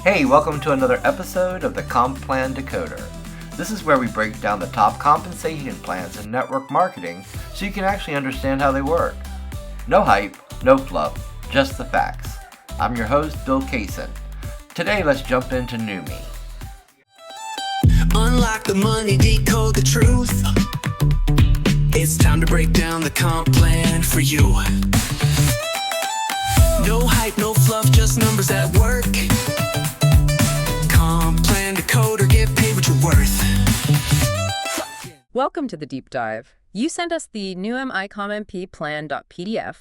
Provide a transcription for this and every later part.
Hey, welcome to another episode of the Comp Plan Decoder. This is where we break down the top compensation plans in network marketing so you can actually understand how they work. No hype, no fluff, just the facts. I'm your host, Bill Kaysen. Today, let's jump into Neumi. Unlock the money, decode the truth. It's time to break down the comp plan for you. No hype, no fluff, just numbers at work. Comp Plan Decoder, get paid what you're worth. Welcome to the deep dive. You sent us the Neumi CompMP plan.pdf,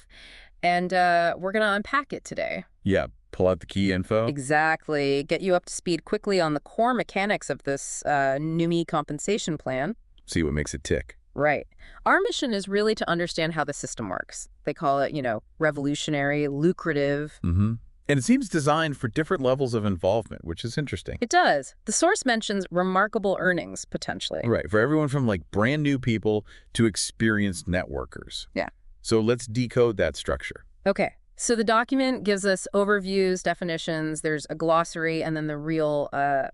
and we're going to unpack it today. Yeah, pull out the key info. Exactly. Get you up to speed quickly on the core mechanics of this Neumi compensation plan. See what makes it tick. Right. Our mission is really to understand how the system works. They call it, revolutionary, lucrative. Mm-hmm. And it seems designed for different levels of involvement, which is interesting. It does. The source mentions remarkable earnings, potentially. Right, for everyone from brand new people to experienced networkers. Yeah. So let's decode that structure. Okay. So the document gives us overviews, definitions, there's a glossary, and then the real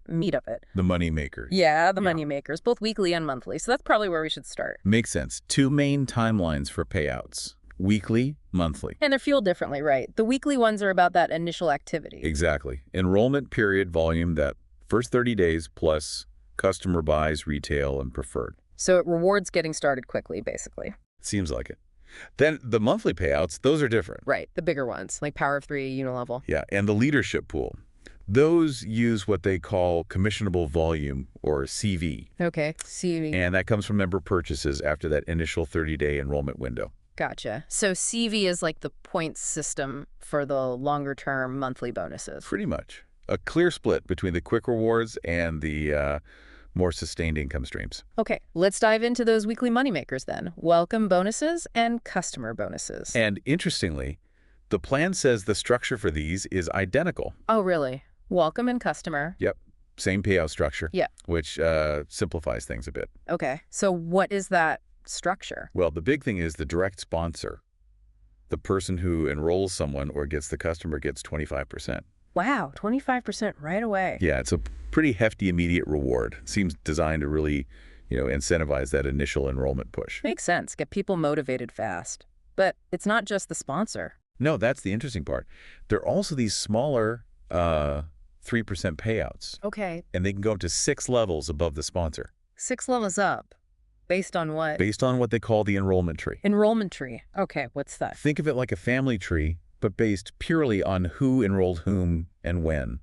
meat of it. The money makers. Yeah, the money makers, both weekly and monthly. So that's probably where we should start. Makes sense. Two main timelines for payouts. Weekly, monthly. And they're fueled differently, right? The weekly ones are about that initial activity. Exactly. Enrollment period volume, that first 30 days plus customer buys, retail, and preferred. So it rewards getting started quickly, basically. Seems like it. Then the monthly payouts, those are different. Right, the bigger ones, like Power of 3, Unilevel. Yeah, and the leadership pool. Those use what they call commissionable volume, or CV. Okay, CV. And that comes from member purchases after that initial 30-day enrollment window. Gotcha. So CV is like the points system for the longer-term monthly bonuses. Pretty much. A clear split between the quick rewards and the more sustained income streams. Okay, let's dive into those weekly moneymakers then. Welcome bonuses and customer bonuses. And interestingly, the plan says the structure for these is identical. Oh, really? Welcome and customer. Yep. Same payout structure. Yeah. Which simplifies things a bit. Okay, so what is that structure? Well, the big thing is the direct sponsor. The person who enrolls someone or gets the customer gets 25%. Wow, 25% right away. Yeah, it's a pretty hefty immediate reward. Seems designed to really, incentivize that initial enrollment push. Makes sense. Get people motivated fast. But it's not just the sponsor. No, that's the interesting part. There are also these smaller 3% payouts. Okay. And they can go up to 6 levels above the sponsor. 6 levels up. Based on what? Based on what they call the enrollment tree. Enrollment tree. Okay, what's that? Think of it like a family tree, but based purely on who enrolled whom and when.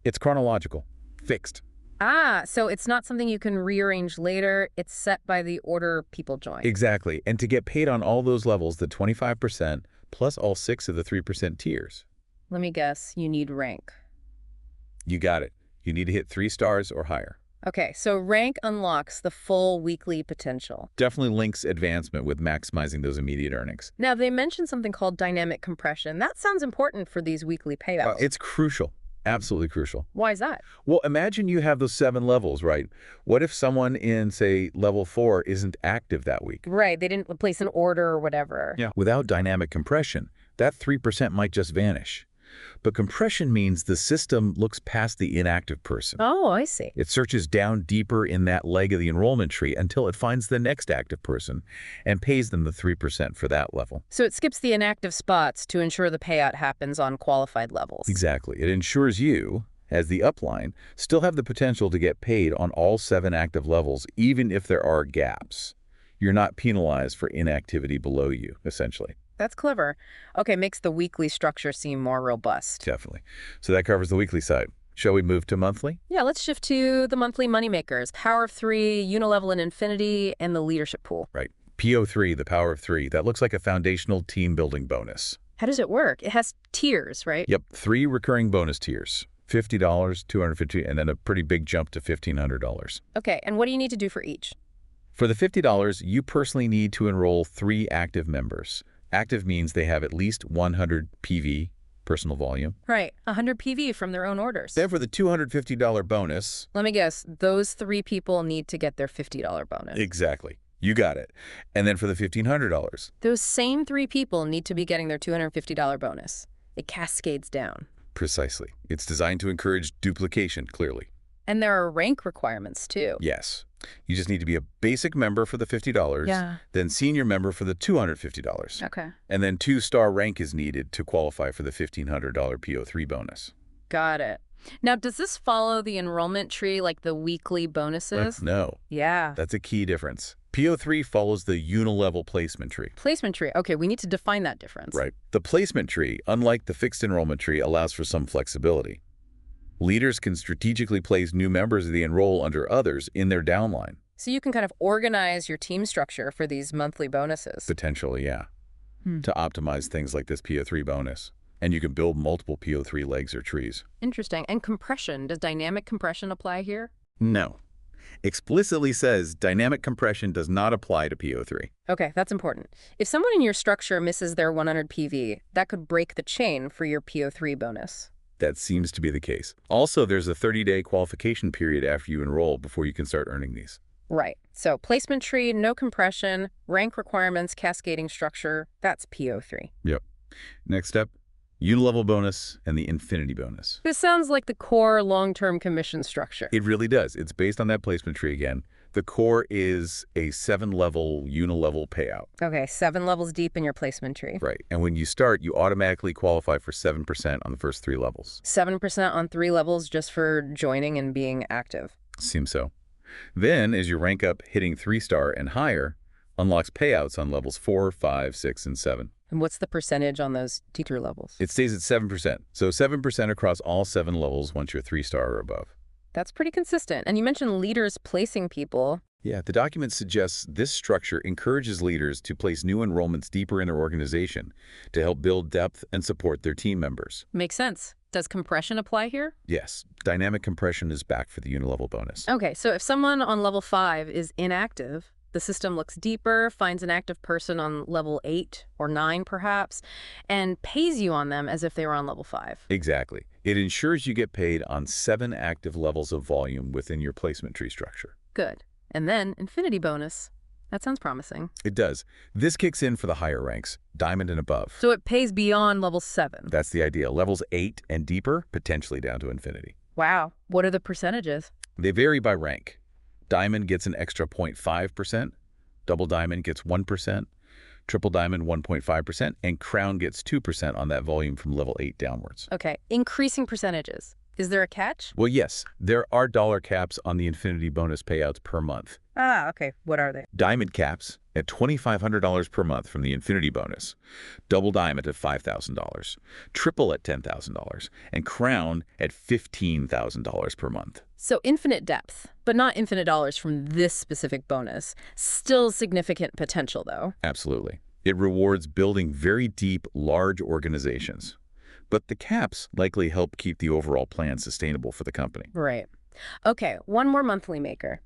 It's chronological, fixed. Ah, so it's not something you can rearrange later. It's set by the order people join. Exactly. And to get paid on all those levels, the 25% plus all 6 of the 3% tiers. Let me guess, you need rank. You got it. You need to hit 3 stars or higher. Okay, so rank unlocks the full weekly potential. Definitely links advancement with maximizing those immediate earnings. Now, they mentioned something called dynamic compression. That sounds important for these weekly payouts. It's crucial. Absolutely crucial. Why is that? Well, imagine you have those 7 levels, right? What if someone in, say, level 4 isn't active that week? Right, they didn't place an order or whatever. Yeah. Without dynamic compression, that 3% might just vanish. But compression means the system looks past the inactive person. Oh, I see. It searches down deeper in that leg of the enrollment tree until it finds the next active person and pays them the 3% for that level. So it skips the inactive spots to ensure the payout happens on qualified levels. Exactly. It ensures you, as the upline, still have the potential to get paid on all 7 active levels, even if there are gaps. You're not penalized for inactivity below you, essentially. That's clever. Okay, makes the weekly structure seem more robust. Definitely. So that covers the weekly side. Shall we move to monthly? Yeah, let's shift to the monthly moneymakers. Power of 3, Unilevel and Infinity, and the leadership pool. Right. PO3, the power of 3. That looks like a foundational team building bonus. How does it work? It has tiers, right? Yep. 3 recurring bonus tiers. $50, $250, and then a pretty big jump to $1,500. Okay, and what do you need to do for each? For the $50, you personally need to enroll 3 active members. Active means they have at least 100 PV, personal volume. Right, 100 PV from their own orders. Then for the $250 bonus... Let me guess, those 3 people need to get their $50 bonus. Exactly. You got it. And then for the $1,500... Those same 3 people need to be getting their $250 bonus. It cascades down. Precisely. It's designed to encourage duplication, clearly. And there are rank requirements, too. Yes. You just need to be a basic member for the $50, Yeah. then senior member for the $250. Okay. And then 2-star rank is needed to qualify for the $1,500 PO3 bonus. Got it. Now, does this follow the enrollment tree like the weekly bonuses? No. Yeah. That's a key difference. PO3 follows the unilevel placement tree. Placement tree. Okay, we need to define that difference. Right. The placement tree, unlike the fixed enrollment tree, allows for some flexibility. Leaders can strategically place new members of the enroll under others in their downline. So you can kind of organize your team structure for these monthly bonuses. Potentially, yeah. To optimize things like this PO3 bonus. And you can build multiple PO3 legs or trees. Interesting. And compression, does dynamic compression apply here? No. Explicitly says dynamic compression does not apply to PO3. Okay, that's important. If someone in your structure misses their 100 PV, that could break the chain for your PO3 bonus. That seems to be the case. Also, there's a 30-day qualification period after you enroll before you can start earning these. Right. So placement tree, no compression, rank requirements, cascading structure, that's PO3. Yep. Next up, unilevel bonus and the infinity bonus. This sounds like the core long-term commission structure. It really does. It's based on that placement tree again. The core is a 7-level unilevel payout. Okay, 7 levels deep in your placement tree. Right. And when you start, you automatically qualify for 7% on the first 3 levels. 7% on 3 levels just for joining and being active. Seems so. Then, as you rank up, hitting 3-star and higher unlocks payouts on levels 4, 5, 6, and 7. And what's the percentage on those teacher levels? It stays at 7%. So 7% across all 7 levels once you're 3-star or above. That's pretty consistent. And you mentioned leaders placing people. Yeah, the document suggests this structure encourages leaders to place new enrollments deeper in their organization to help build depth and support their team members. Makes sense. Does compression apply here? Yes, dynamic compression is back for the unilevel bonus. Okay, so if someone on level 5 is inactive, the system looks deeper, finds an active person on level 8 or 9 perhaps, and pays you on them as if they were on level 5. Exactly. It ensures you get paid on 7 active levels of volume within your placement tree structure. Good. And then infinity bonus. That sounds promising. It does. This kicks in for the higher ranks, diamond and above. So it pays beyond level 7. That's the idea. Levels 8 and deeper, potentially down to infinity. Wow. What are the percentages? They vary by rank. Diamond gets an extra 0.5%, double diamond gets 1%, triple diamond 1.5%, and crown gets 2% on that volume from level 8 downwards. Okay, increasing percentages. Is there a catch? Well, yes, there are dollar caps on the infinity bonus payouts per month. Ah, okay. What are they? Diamond caps at $2,500 per month from the infinity bonus, double diamond at $5,000, triple at $10,000, and crown at $15,000 per month. So infinite depth, but not infinite dollars from this specific bonus. Still significant potential, though. Absolutely. It rewards building very deep, large organizations. But the caps likely help keep the overall plan sustainable for the company. Right. Okay, one more monthly maker.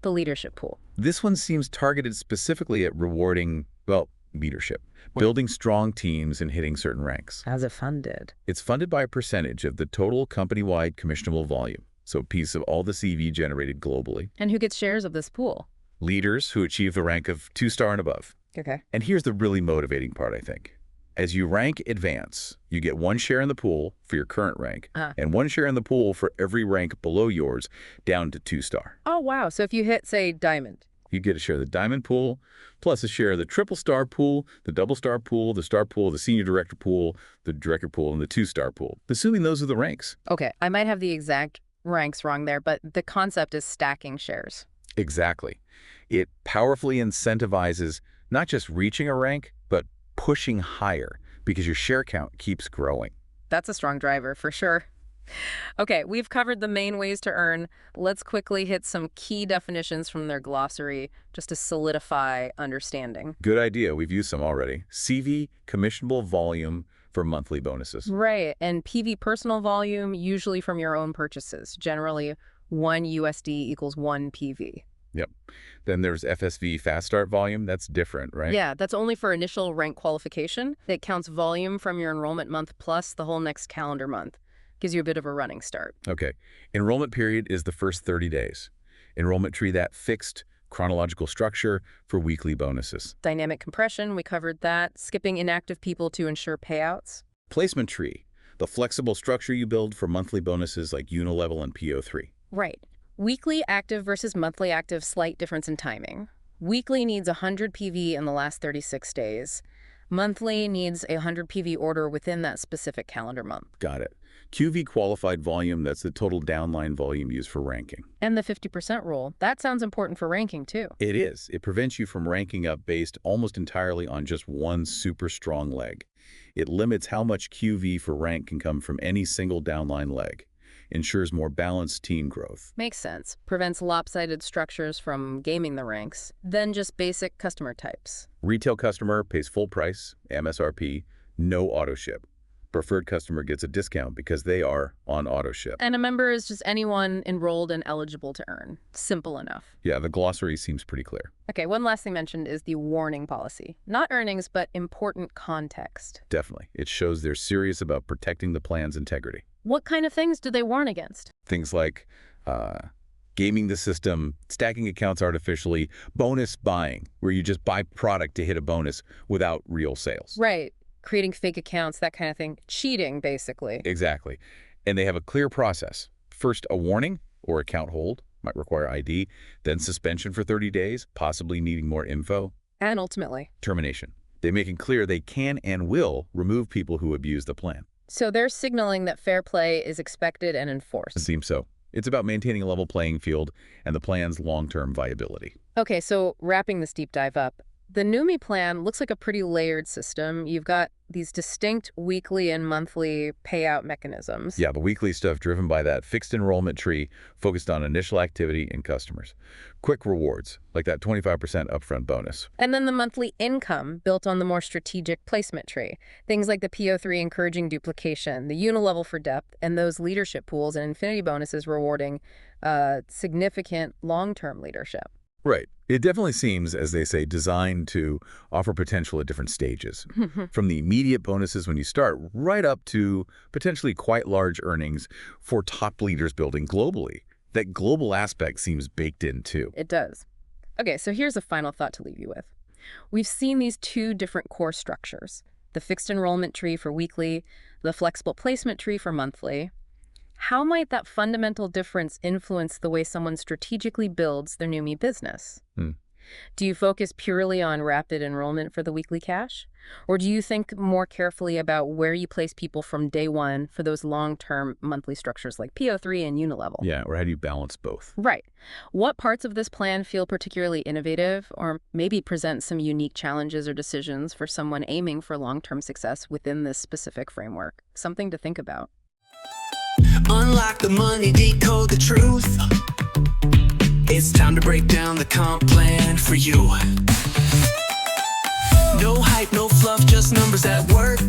The leadership pool. This one seems targeted specifically at rewarding, well, leadership, building strong teams and hitting certain ranks. How's it funded? It's funded by a percentage of the total company-wide commissionable volume, so a piece of all the CV generated globally. And who gets shares of this pool? Leaders who achieve the rank of 2-star and above. Okay. And here's the really motivating part, I think. As you rank advance, you get 1 share in the pool for your current rank, and 1 share in the pool for every rank below yours down to 2-star. Oh, wow. So if you hit, say, diamond. You get a share of the diamond pool, plus a share of the triple star pool, the double star pool, the star pool, the senior director pool, the director pool, and the 2-star pool, assuming those are the ranks. Okay, I might have the exact ranks wrong there, but the concept is stacking shares. Exactly. It powerfully incentivizes not just reaching a rank, but pushing higher because your share count keeps growing. That's a strong driver for sure. Okay, we've covered the main ways to earn. Let's quickly hit some key definitions from their glossary just to solidify understanding. Good idea. We've used some already. CV, commissionable volume for monthly bonuses. Right, and PV personal volume, usually from your own purchases. Generally, 1 USD equals 1 PV. Yep. Then there's FSV fast start volume. That's different, right? Yeah, that's only for initial rank qualification. It counts volume from your enrollment month plus the whole next calendar month. Gives you a bit of a running start. Okay. Enrollment period is the first 30 days. Enrollment tree, that fixed chronological structure for weekly bonuses. Dynamic compression, we covered that. Skipping inactive people to ensure payouts. Placement tree, the flexible structure you build for monthly bonuses like unilevel and PO3. Right. Weekly active versus monthly active, slight difference in timing. Weekly needs 100 PV in the last 36 days. Monthly needs a 100 PV order within that specific calendar month. Got it. QV qualified volume, that's the total downline volume used for ranking. And the 50% rule. That sounds important for ranking, too. It is. It prevents you from ranking up based almost entirely on just one super strong leg. It limits how much QV for rank can come from any single downline leg. Ensures more balanced team growth. Makes sense. Prevents lopsided structures from gaming the ranks. Then just basic customer types. Retail customer pays full price, MSRP, no auto ship. Preferred customer gets a discount because they are on auto ship. And a member is just anyone enrolled and eligible to earn. Simple enough. Yeah, the glossary seems pretty clear. Okay, one last thing mentioned is the warning policy. Not earnings, but important context. Definitely. It shows they're serious about protecting the plan's integrity. What kind of things do they warn against? Things like gaming the system, stacking accounts artificially, bonus buying, where you just buy product to hit a bonus without real sales. Right. Creating fake accounts, that kind of thing. Cheating, basically. Exactly. And they have a clear process. First, a warning or account hold, might require ID, then suspension for 30 days, possibly needing more info. And ultimately, Termination. They make it clear they can and will remove people who abuse the plan. so they're signaling that fair play is expected and It enforced. seems so. It's about maintaining a level playing field and the plan's long-term viability. Okay, so wrapping this deep dive up, the Neumi plan looks like a pretty layered system. You've got these distinct weekly and monthly payout mechanisms. Yeah, the weekly stuff driven by that fixed enrollment tree focused on initial activity and customers. Quick rewards, like that 25% upfront bonus. And then the monthly income built on the more strategic placement tree. Things like the PO3 encouraging duplication, the unilevel for depth, and those leadership pools and infinity bonuses rewarding significant long-term leadership. Right. It definitely seems, as they say, designed to offer potential at different stages. From the immediate bonuses when you start, right up to potentially quite large earnings for top leaders building globally. That global aspect seems baked in too. It does. Okay, so here's a final thought to leave you with. We've seen these two different core structures, the fixed enrollment tree for weekly, the flexible placement tree for monthly. How might that fundamental difference influence the way someone strategically builds their Neumi business? Do you focus purely on rapid enrollment for the weekly cash? Or do you think more carefully about where you place people from day one for those long-term monthly structures like PO3 and unilevel? Yeah, or how do you balance both? Right. What parts of this plan feel particularly innovative or maybe present some unique challenges or decisions for someone aiming for long-term success within this specific framework? Something to think about. Unlock the money, decode the truth. It's time to break down the comp plan for you. No hype, no fluff, just numbers at work.